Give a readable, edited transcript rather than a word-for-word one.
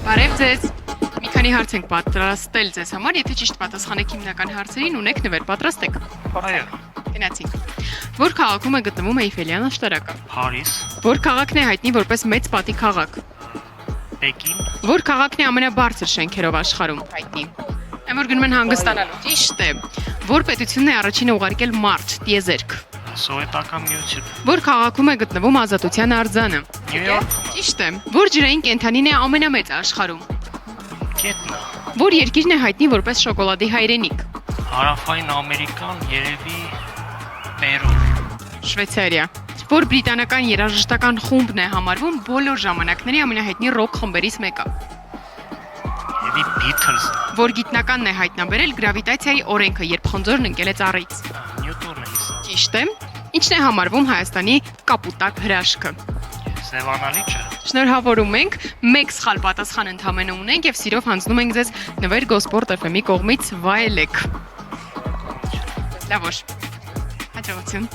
Բարև ձեզ։ Մի քանի հարց ենք պատրաստել ձեզ համար, եթե ճիշտ պատասխանեք հիմնական հարցերին, ունեք նվեր, պատրաստ եք։ Այո, Գնացինք։ Որ քաղաքում է գտնվում Էյֆելյան աշտարակը։ Փարիզ, Որ քաղաքն է հայտնի որպես մեծ պատի քաղաք։ Պեկին, Որ քաղաքն է ամենաբարձր շենքերով աշխարհում հայտնի։ Այն որ գնում են հանգստանալու։ Ճիշտ է։ Որ պետությունն է առաջինը ուղարկել մարդ, տիեզերք։ Սովետական միություն, Որ քաղաքում է գտնվում Ազատության արձանը։ Նյու Յորք, Ճիշտ է։ Որ ջրային կենդանին է ամենամեծը աշխարհում։ Գետնա, Որ երկիրն է հայտնի որպես շոկոլադի հայրենիք։ Հարավային Ամերիկան, երևի Պերու, Շվեյցարիա։ Որ բրիտանական երաժշտական խումբն է համարվում բոլոր ժամանակների ամենահայտնի ռոք խմբերից մեկը։ երևի Beatles, Որ գիտնականն է հայտնաբերել գրավիտացիայի օրենքը, երբ խնձորն ընկել է ծառից։ Նյուտոնը հիսա, Ճիշտ է։ Ինչն է համարվում Հայաստանի կապուտակ հրաշքը։ Սևանալի ջը, Շնորհավորում ենք, մեկ սխալ պատասխան ընդհանրապես ունենք եւ սիրով հանձնում ենք ձեզ Նվեր Գոսպորտ FM-ի կողմից վայելեք։ Լավ որ։ Հաջողություն։